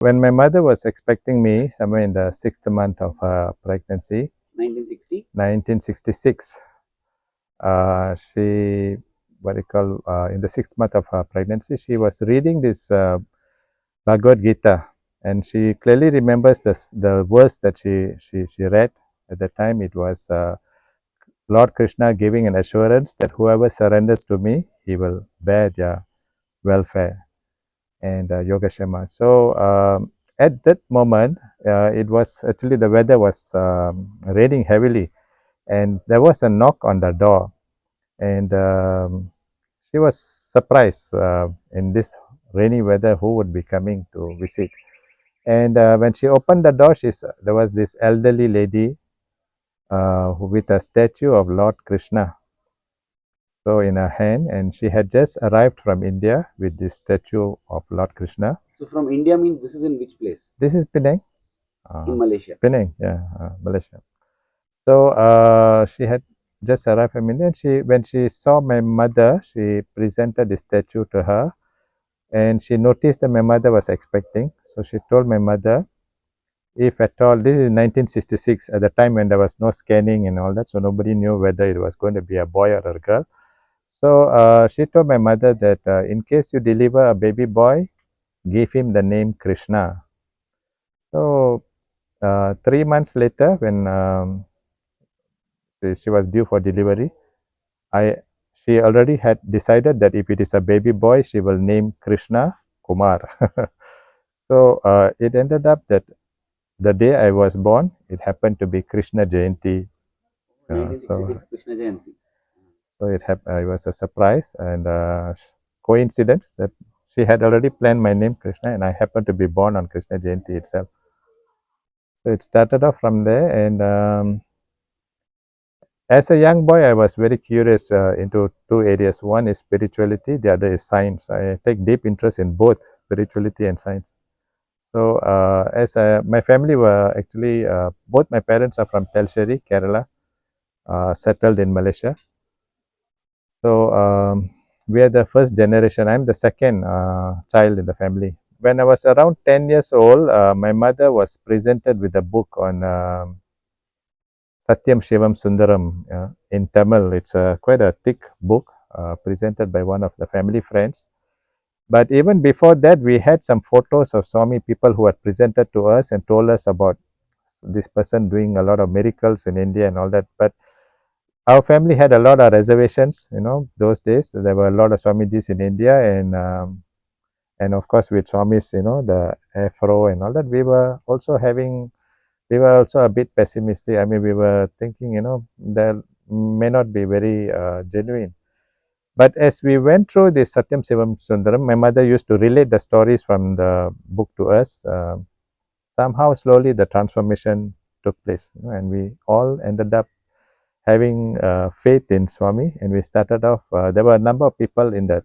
When my mother was expecting me, somewhere in the 6th month of her pregnancy, 1966, she, what you call, in the 6th month of her pregnancy, she was reading this Bhagavad Gita, and she clearly remembers the verse that she read. At the time, it was Lord Krishna giving an assurance that whoever surrenders to me, he will bear their welfare and Yogashema. So at that moment, it was actually the weather was raining heavily, and there was a knock on the door, and she was surprised in this rainy weather who would be coming to visit. And when she opened the door, there was this elderly lady with a statue of Lord Krishna, so in her hand, and she had just arrived from India with this statue of Lord Krishna. So from India means this is in which place? This is Penang. In Malaysia. Penang, yeah, Malaysia. So she had just arrived from India. And when she saw my mother, she presented the statue to her, and she noticed that my mother was expecting. So she told my mother, if at all, this is 1966, at the time when there was no scanning and all that, so nobody knew whether it was going to be a boy or a girl. So she told my mother that in case you deliver a baby boy, give him the name Krishna. So 3 months later, when she was due for delivery, she already had decided that if it is a baby boy, she will name Krishna Kumar. So it ended up that the day I was born, it happened to be Krishna Jayanti. Krishna Jayanti. So it was a surprise and coincidence that she had already planned my name Krishna, and I happened to be born on Krishna Jayanti itself. So it started off from there, and as a young boy, I was very curious into two areas. One is spirituality, the other is science. I take deep interest in both spirituality and science. So my family were actually, both my parents are from Telsheri, Kerala, settled in Malaysia. So we are the first generation. I'm the second child in the family. When I was around 10 years old, my mother was presented with a book on Satyam Shivam Sundaram in Tamil. It's quite a thick book presented by one of the family friends. But even before that, we had some photos of Swami, people who had presented to us and told us about this person doing a lot of miracles in India and all that. But our family had a lot of reservations, those days. There were a lot of Swamijis in India, and of course with Swamis, the afro and all that, we were also a bit pessimistic. I mean, we were thinking, that may not be very genuine. But as we went through this Satyam Shivam Sundaram, my mother used to relate the stories from the book to us. Somehow, slowly, the transformation took place, and we all ended up having faith in Swami, and we started off. There were a number of people in our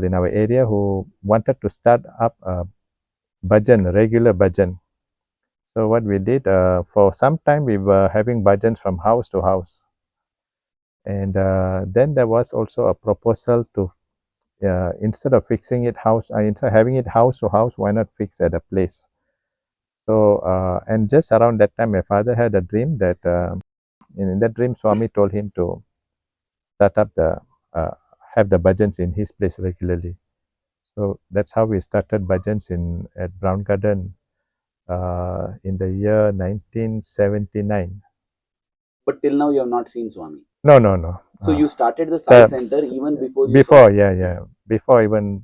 in our area who wanted to start up a bhajan, regular bhajan. So what we did, for some time we were having bhajans from house to house, and then there was also a proposal to instead of having it house to house, why not fix at a place? So and just around that time, my father had a dream that in that dream, Swami told him to start up have the bhajans in his place regularly. So that's how we started bhajans at Brown Garden in the year 1979. But till now you have not seen Swami. No. So you started the Sai Center even before before even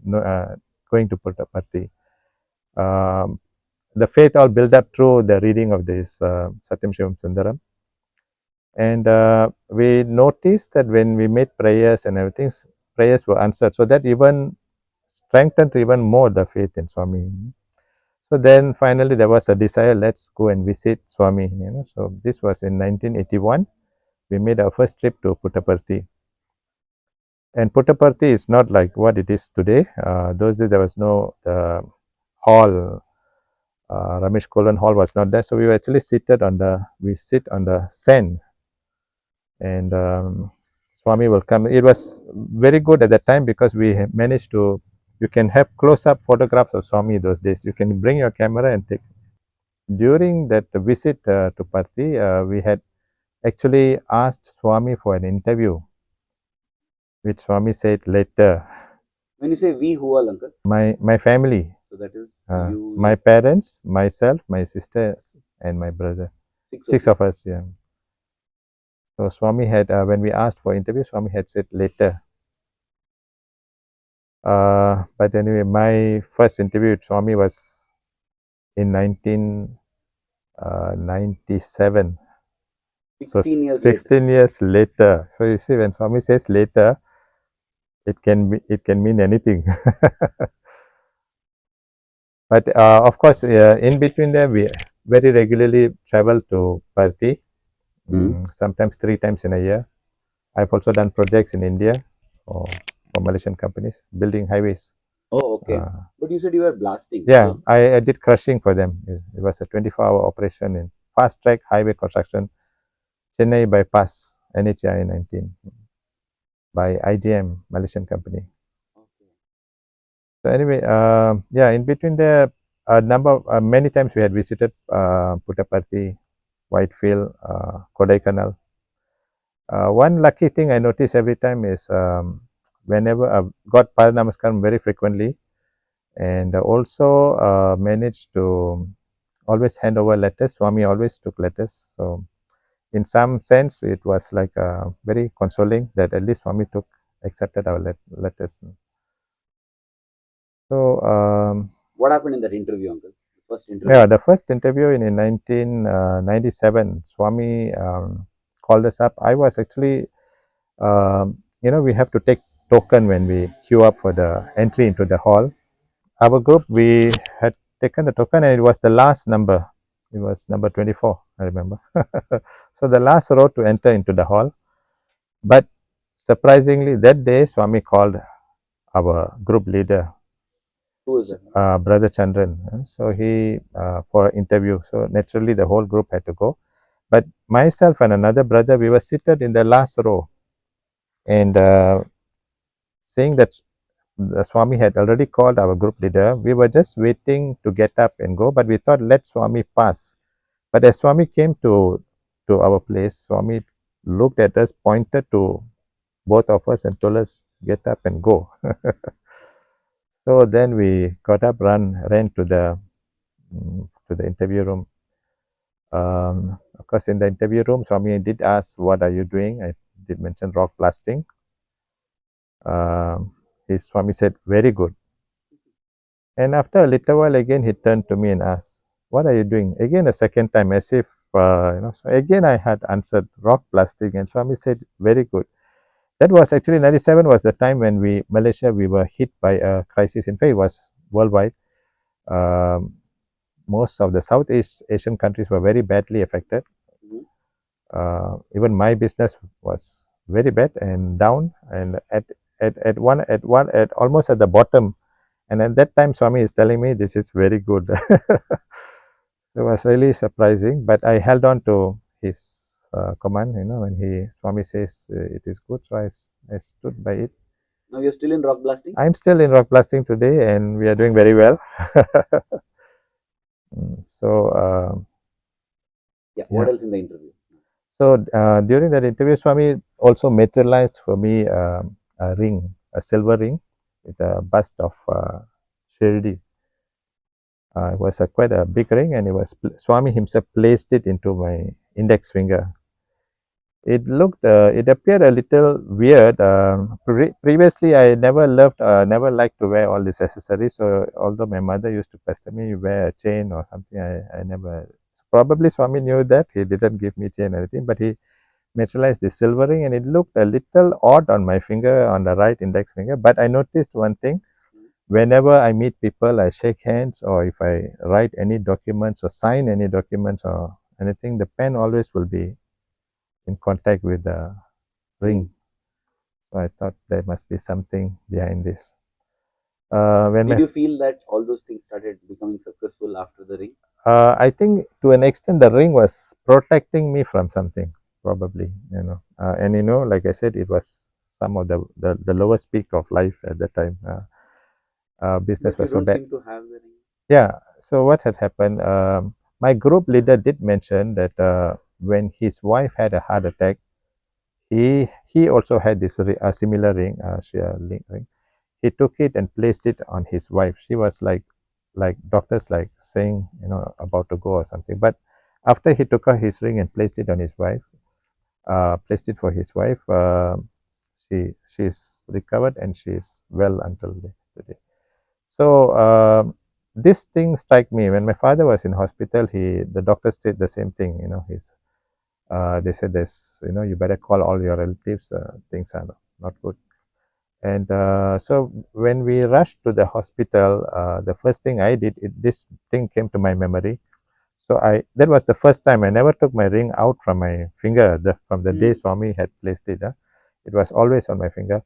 going to Puttaparthi. The faith all built up through the reading of this Satyam Shivam Sundaram. And we noticed that when we made prayers and everything, prayers were answered. So that even strengthened even more the faith in Swami. So then finally there was a desire, let's go and visit Swami. So this was in 1981. We made our first trip to Puttaparthi. And Puttaparthi is not like what it is today. Those days there was no hall. Ramesh Kolan Hall was not there. So we were actually sit on the sand. And Swami will come. It was very good at that time because we you can have close-up photographs of Swami those days. You can bring your camera and take. During that visit to Parthi, we had actually asked Swami for an interview, which Swami said later. When you say we, who all, uncle? My family. So that is you, my parents, myself, my sisters, and my brother. Six of us, yeah. So Swami had, when we asked for interview, Swami had said later. But anyway, my first interview with Swami was in 1997. 16 years 16 years later. So you see, when Swami says later, it can mean anything. But of course, in between there, we very regularly travel to Parthi, sometimes 3 times in a year. I've also done projects in India for Malaysian companies, building highways. Oh, okay. But you said you were blasting. Yeah, so I did crushing for them. It was a 24-hour operation in fast-track highway construction, Chennai bypass, NHI 19, by IGM, Malaysian company. Okay. So anyway, yeah, in between there, many times we had visited Puttaparthi, Whitefield, Kodaikanal. One lucky thing I notice every time is whenever I've got Paranamaskaram very frequently, and also managed to always hand over letters. Swami always took letters. So in some sense, it was like very consoling that at least Swami accepted our letters. So what happened in that interview, uncle? First interview? Yeah, the first interview in 1997, Swami called us up. I was actually, we have to take token when we queue up for the entry into the hall. Our group, we had taken the token and it was the last number. It was number 24, I remember. So the last row to enter into the hall. But surprisingly, that day, Swami called our group leader, who is that? Brother Chandran. So he, for interview. So naturally, the whole group had to go. But myself and another brother, we were seated in the last row. And seeing that the Swami had already called our group leader, we were just waiting to get up and go. But we thought, let Swami pass. But as Swami came to our place, Swami looked at us, pointed to both of us and told us, get up and go. So then we got up, ran to the interview room. Of course, in the interview room, Swami did ask, what are you doing? I did mention rock blasting. His Swami said, very good. And after a little while, again, he turned to me and asked, what are you doing? Again, a second time, as if, so again, I had answered rock blasting, and Swami said, very good. That was actually 97 was the time when Malaysia, we were hit by a crisis. In fact, it was worldwide. Most of the Southeast Asian countries were very badly affected. Even my business was very bad and down, and at almost at the bottom. And at that time, Swami is telling me this is very good. It was really surprising, but I held on to his command. When Swami says it is good, so I stood by it. Now you're still in rock blasting? I'm still in rock blasting today, and we are doing very well. So yeah. What else in the interview? So during that interview, Swami also materialized for me a ring, a silver ring with a bust of Shirdi. It was quite a big ring, and Swami himself placed it into my index finger. It appeared a little weird. Previously, I never liked to wear all these accessories. So although my mother used to pester me, you wear a chain or something, I never. Probably Swami knew that. He didn't give me chain or anything, but he materialized the silver ring, and it looked a little odd on my finger, on the right index finger. But I noticed one thing. Whenever I meet people, I shake hands, or if I write any documents or sign any documents or anything, the pen always will be in contact with the ring. So I thought there must be something behind this. Did you feel that all those things started becoming successful after the ring? I think to an extent the ring was protecting me from something, probably, and like I said, it was some of the lowest peak of life at that time. business But was you so don't bad. seem to have the ring. Yeah. So what had happened? My group leader did mention that when his wife had a heart attack, he also had this a similar ring, ring. He took it and placed it on his wife. She was like doctors like saying, about to go or something. But after he took out his ring and placed it on his wife, placed it for his wife, she's recovered and she's well until today. So this thing struck me when my father was in hospital. The doctor said the same thing. They said this. You better call all your relatives. Things are not good. And so when we rushed to the hospital, the first thing I did, this thing came to my memory. So that was the first time I never took my ring out from my finger. From the day Swami had placed it, it was always on my finger.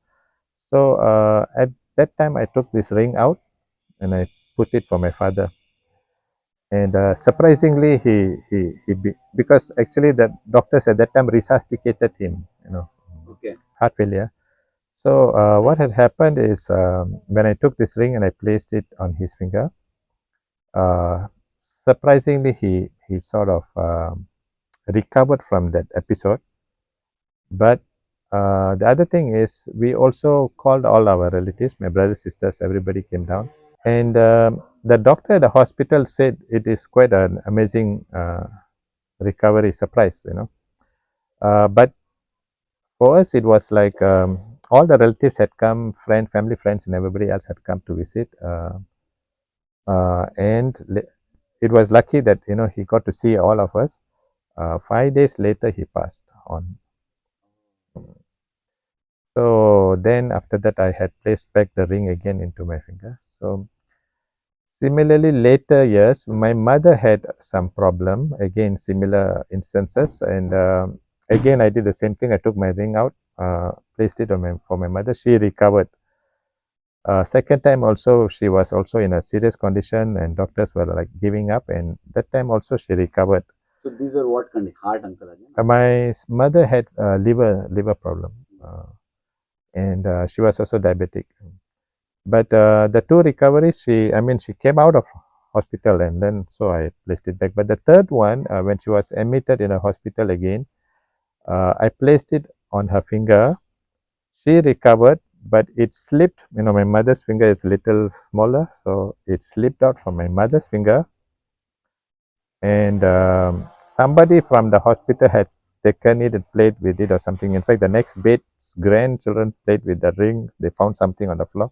So at that time, I took this ring out and I put it for my father. And surprisingly, because actually the doctors at that time resuscitated him, Okay. heart failure. So what had happened is when I took this ring and I placed it on his finger, uh, surprisingly he sort of recovered from that episode. But the other thing is we also called all our relatives, my brothers, sisters, everybody came down. And the doctor at the hospital said it is quite an amazing recovery surprise. But for us, it was like all the relatives had come, family, friends, and everybody else had come to visit. And it was lucky that he got to see all of us. 5 days later, he passed on. So then, after that, I had placed back the ring again into my finger. So similarly, later years, my mother had some problem. Again, similar instances, and again, I did the same thing. I took my ring out, placed it for my mother. She recovered. Second time also, she was also in a serious condition, and doctors were like giving up. And that time also, she recovered. So these are what kind of heart, uncle? Again? My mother had liver problem, and she was also diabetic. But the two recoveries, she came out of hospital and then so I placed it back. But the third one, when she was admitted in a hospital again, I placed it on her finger. She recovered, but it slipped. My mother's finger is a little smaller, so it slipped out from my mother's finger. And somebody from the hospital had taken it and played with it or something. In fact, the next bed's grandchildren played with the ring. They found something on the floor.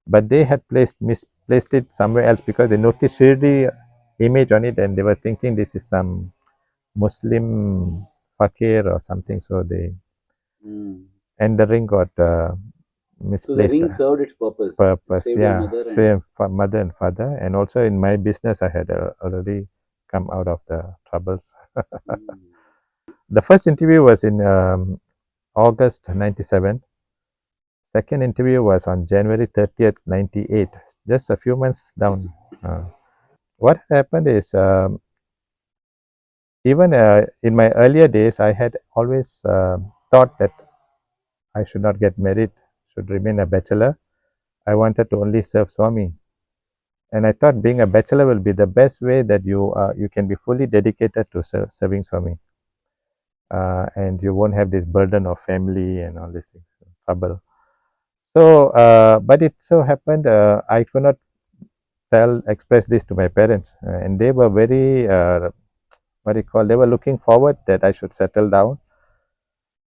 But they had misplaced it somewhere else because they noticed Shirdi image on it and they were thinking this is some Muslim fakir or something. So and the ring got misplaced. So the ring served its purpose. Purpose, Saved yeah, your mother save for mother and father, and also in my business, I had already come out of the troubles. The first interview was in August '97. Second interview was on January 30th, '98, just a few months down. What happened is, even in my earlier days, I had always thought that I should not get married, should remain a bachelor. I wanted to only serve Swami. And I thought being a bachelor will be the best way that you can be fully dedicated to serving Swami. And you won't have this burden of family and all these things, trouble. So, but it so happened I could not express this to my parents, and they were very they were looking forward that I should settle down,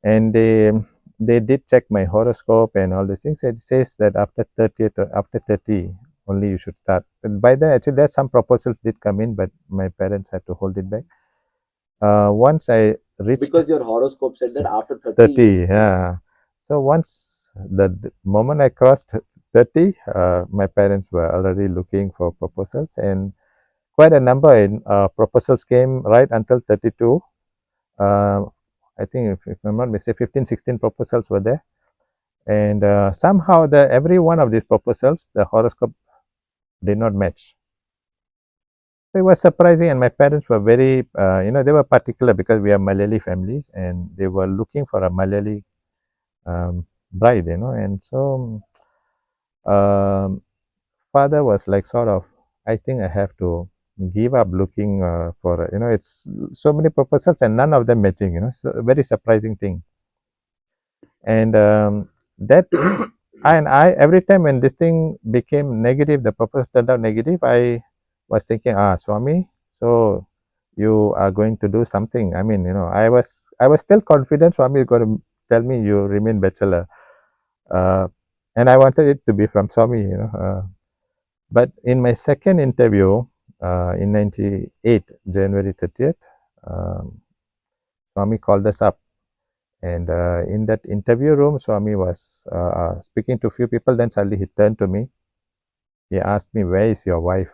and they did check my horoscope and all these things. It says that after 30 only you should start. And by then, actually, there's some proposals did come in, but my parents had to hold it back. Once I reached because your horoscope said that after 30, yeah. So once the moment I crossed 30, my parents were already looking for proposals, and quite a number in proposals came right until 32. I think if I'm not mistaken, 15, 16 proposals were there. And somehow every one of these proposals, the horoscope did not match. So it was surprising, and my parents were very, they were particular because we are Malayali families, and they were looking for a Malayali bride, and so father was like sort of, I think I have to give up looking for, it's so many proposals and none of them matching, so a very surprising thing. And that, and I, every time when this thing became negative, the proposal turned out negative, I was thinking, Swami, so you are going to do something. I mean, I was still confident Swami is going to tell me you remain bachelor. Uh, and I wanted it to be from Swami, but in my second interview in 98, January 30th, um, Swami called us up. And in that interview room, Swami was speaking to a few people. Then suddenly he turned to me. He asked me, "Where is your wife?"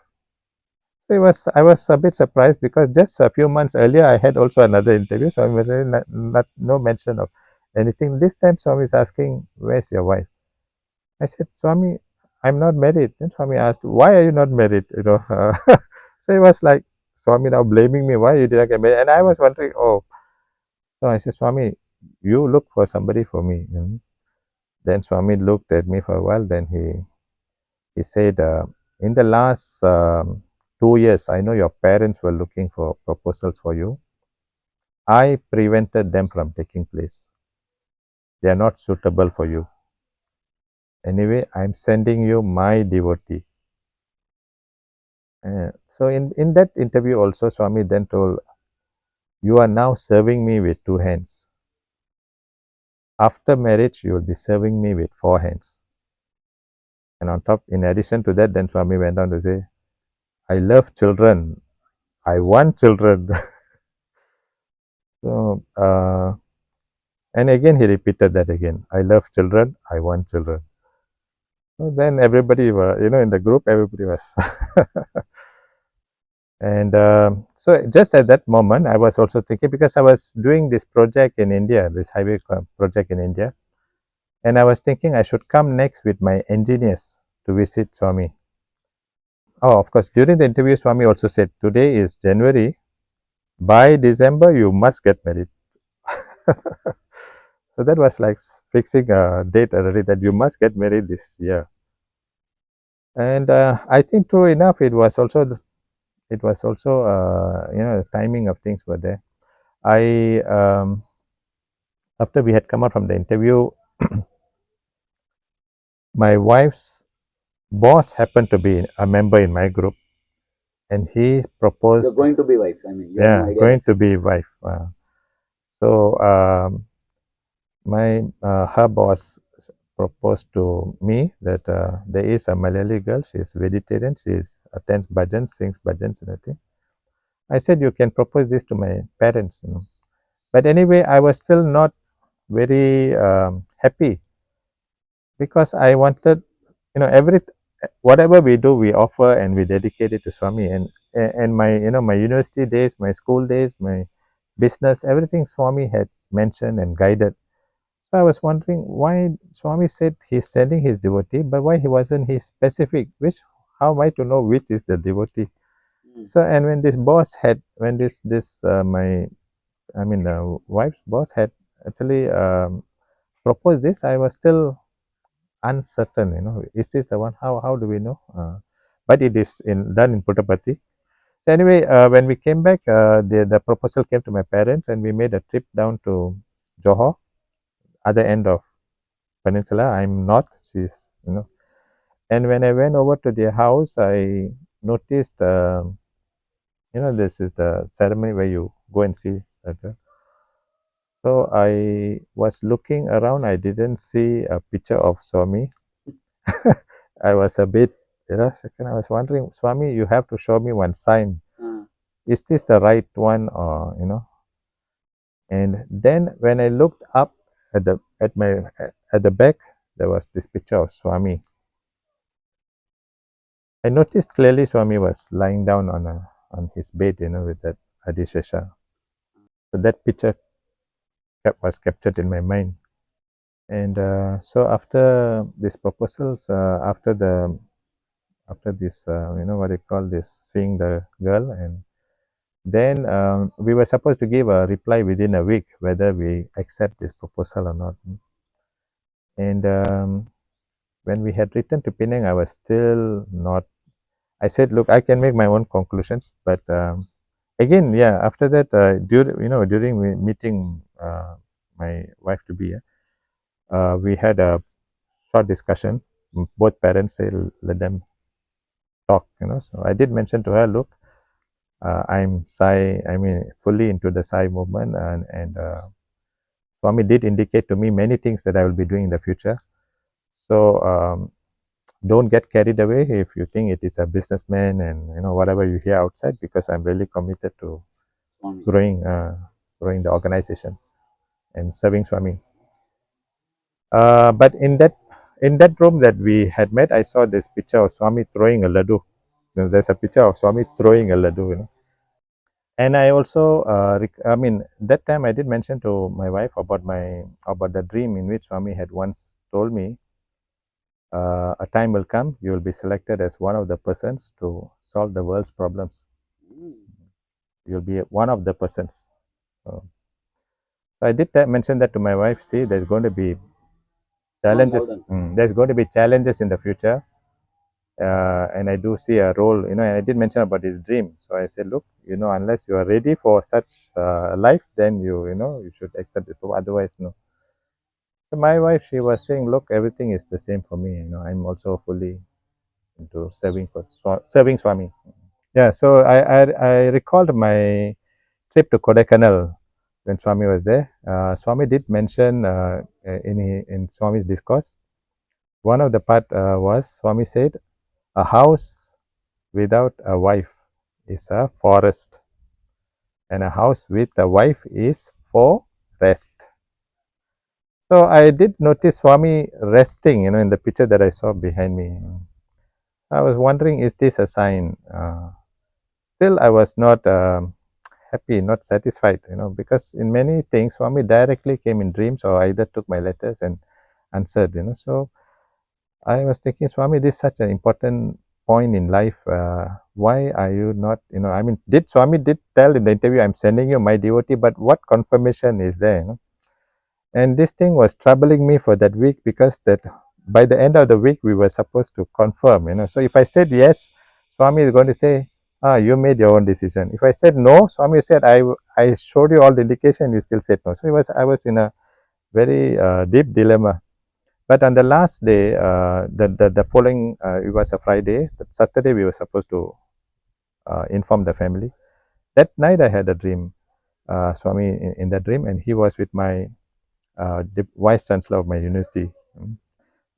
I was a bit surprised because just a few months earlier, I had also another interview. So I was no mention of anything. This time, Swami is asking, "Where's your wife?" I said, "Swami, I'm not married." Then Swami asked, "Why are you not married?" So it was like Swami now blaming me, "Why you didn't get married?" And I was wondering, oh, so I said, "Swami, you look for somebody for me." Then Swami looked at me for a while. Then he said, "In the last 2 years, I know your parents were looking for proposals for you. I prevented them from taking place. They are not suitable for you. Anyway, I'm sending you my devotee." So in that interview also, Swami then told, "You are now serving me with two hands. After marriage, you will be serving me with four hands." And on top, in addition to that, then Swami went on to say, "I love children. I want children." So, and again, he repeated that again. "I love children. I want children." So then everybody were, in the group, everybody was. And so just at that moment, I was also thinking, because I was doing this project in India, this highway project in India, and I was thinking I should come next with my engineers to visit Swami. Oh, of course, during the interview, Swami also said, "Today is January. By December, you must get married." So that was like fixing a date already, that you must get married this year. And I think true enough, it was also the timing of things were there. I After we had come out from the interview, my wife's boss happened to be a member in my group, and he proposed. You're going to be wife. I mean, you have no Yeah, idea. going to be wife. So my her boss proposed to me that there is a Malayali girl. She is vegetarian. She attends bhajans, sings bhajans and everything. I said, "You can propose this to my parents. But anyway, I was still not very happy, because I wanted, every whatever we do, we offer and we dedicate it to Swami. And my my university days, my school days, my business, everything Swami had mentioned and guided. So I was wondering why Swami said he's sending his devotee, but why he wasn't he specific? How am I to know which is the devotee? So, and when this boss had, when this my, I mean, wife's boss had actually proposed this, I was still uncertain. Is this the one? How do we know? But it is done in Puttaparthi. So anyway, when we came back, the proposal came to my parents, and we made a trip down to Johor, other end of peninsula. I'm north. She's. And when I went over to their house, I noticed, this is the ceremony where you go and see. So I was looking around. I didn't see a picture of Swami. I was a bit, second. I was wondering, Swami, you have to show me one sign. Is this the right one, or? And then when I looked up at the back, there was this picture of Swami. I noticed clearly Swami was lying down on his bed, with that Adishesha. So that picture was captured in my mind. And so after these proposals, after this, what they call this, seeing the girl, and then we were supposed to give a reply within a week whether we accept this proposal or not. And when we had returned to Penang, I was still not. I said, look, I can make my own conclusions, but again, yeah. After that, during meeting my wife to be, we had a short discussion. Both parents say let them talk. So I did mention to her, look, I'm Sai. I mean, fully into the Sai movement, and Swami did indicate to me many things that I will be doing in the future. So don't get carried away if you think it is a businessman and whatever you hear outside, because I'm really committed to growing the organization and serving Swami. But in that room that we had met, I saw this picture of Swami throwing a laddu. There's a picture of Swami throwing a laddu. And I also, I mean, that time I did mention to my wife about the dream in which Swami had once told me, a time will come, you will be selected as one of the persons to solve the world's problems. You'll be one of the persons. So I did mention that to my wife. See, there's going to be challenges. There's going to be challenges in the future. And I do see a role, and I did mention about his dream. So I said, look, unless you are ready for such life, then you should accept it. Otherwise, no. So my wife, she was saying, look, everything is the same for me. I'm also fully into serving Swami. Yeah. So I recalled my trip to Kodaikanal when Swami was there. Swami did mention in Swami's discourse. One of the part was Swami said, a house without a wife is a forest, and a house with a wife is for rest. So I did notice Swami resting, in the picture that I saw behind me. I was wondering, is this a sign? Still, I was not happy, not satisfied, because in many things, Swami directly came in dreams or either took my letters and answered, So I was thinking, Swami, this is such an important point in life. Why are you not, I mean, Swami did tell in the interview, I'm sending you my devotee, but what confirmation is there? And this thing was troubling me for that week, because that by the end of the week, we were supposed to confirm, So if I said yes, Swami is going to say, you made your own decision. If I said no, Swami said, I showed you all the indication, you still said no. So I was in a very deep dilemma. But on the last day, the following, it was a Friday, Saturday, we were supposed to inform the family. That night, I had a dream, Swami in that dream, and he was with my the vice chancellor of my university,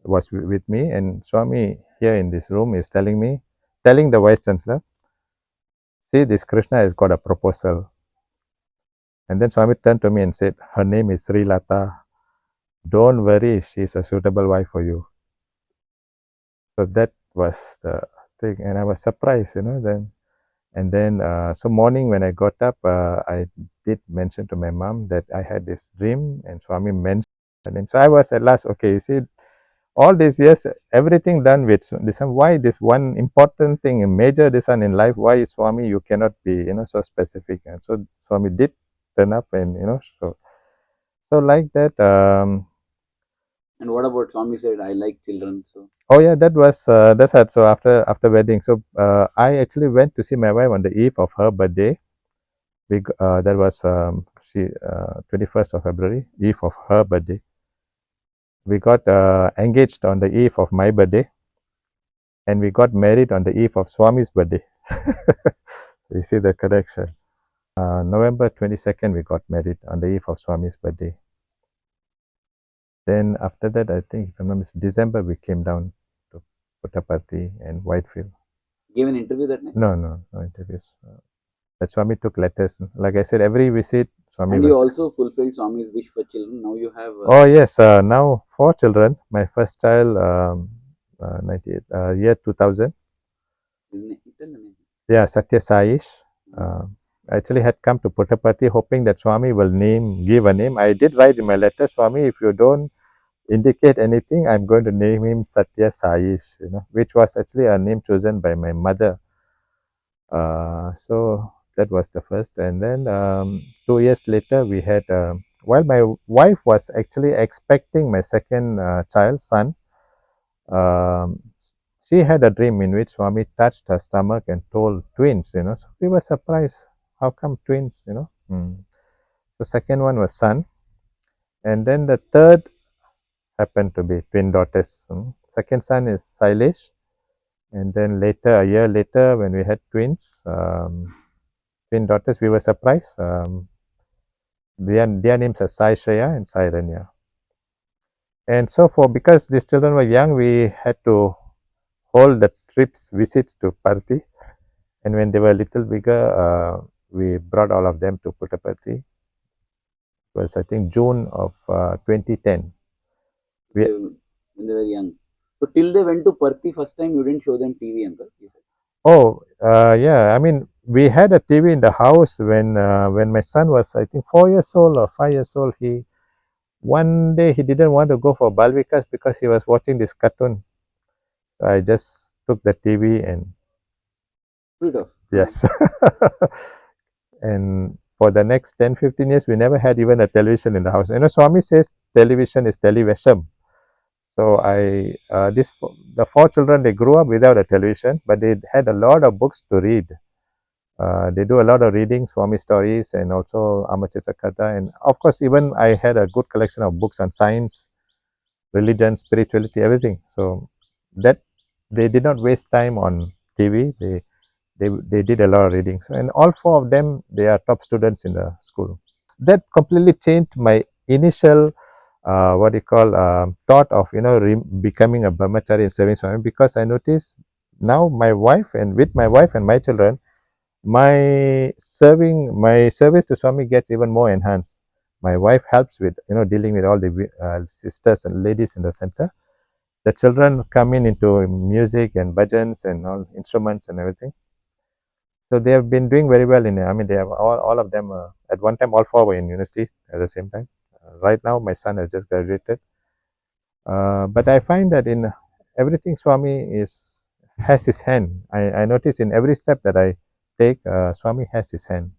was with me, and Swami here in this room is telling the vice chancellor, see, this Krishna has got a proposal. And then Swami turned to me and said, her name is Sri Lata. Don't worry, she is a suitable wife for you. So that was the thing, and I was surprised, then so morning when I got up, I did mention to my mom that I had this dream, and Swami mentioned her name. So I was at last, okay, you see, all these years, everything done with this one. Why this one important thing, a major this one in life? Why, Swami, you cannot be, so specific? And so Swami did turn up, and so like that. And what about Swami said, I like children? So. Oh yeah, that's it. So after wedding, so I actually went to see my wife on the eve of her birthday. That was 21st of February, eve of her birthday. We got engaged on the eve of my birthday, and we got married on the eve of Swami's birthday. So you see the connection. November 22nd, we got married on the eve of Swami's birthday. Then after that, I think, if I'm not mistaken, December, we came down to Puttaparthi and Whitefield. Gave an interview that night? No interviews. That Swami took letters. Like I said, every visit, Swami. And you also fulfilled Swami's wish for children. Now you have. Oh yes, now 4 children. My first child, 98, year 2000. Yeah, Sathya Sai. I actually had come to Puttaparthi hoping that Swami will give a name. I did write in my letter, Swami, if you don't indicate anything, I'm going to name him Sathya Sai, which was actually a name chosen by my mother. So that was the first. And then 2 years later, we had, while my wife was actually expecting my second child, son, Um, she had a dream in which Swami touched her stomach and told twins, So we were surprised. How come twins? So second one was son. And then the third happened to be twin daughters. Second son is Sailesh. And then later, a year later, when we had twins, twin daughters, we were surprised. Their names are Sai Shreya and Sai Ranya. And so because these children were young, we had to hold the trips, visits to Parthi. And when they were a little bigger, we brought all of them to Puttaparthi. It was, I think, June of 2010. When they were young. So till they went to Parthi first time, you didn't show them TV, uncle? Oh, yeah. I mean, we had a TV in the house when my son was, I think, 4 years old or 5 years old. One day he didn't want to go for Balvikas because he was watching this cartoon. So I just took the TV and yes. And for the next 10-15 years, we never had even a television in the house. Swami says television is televisham. So the four children, they grew up without a television, but they had a lot of books to read. They do a lot of reading, Swami stories, and also Amachita Katha. And of course, even I had a good collection of books on science, religion, spirituality, everything. So that they did not waste time on TV. They did a lot of reading. So, and all four of them, they are top students in the school. That completely changed my initial what you call thought of becoming a brahmachari and serving Swami, because I noticed now my wife and my children, my service to Swami gets even more enhanced. My wife helps with dealing with all the sisters and ladies in the center. The children come into music and bhajans and all instruments and everything. So they have been doing very well in it. I mean, they have all of them at one time, all four were in university at the same time. Right now, my son has just graduated. But I find that in everything, Swami has his hand. I notice in every step that I take, Swami has his hand.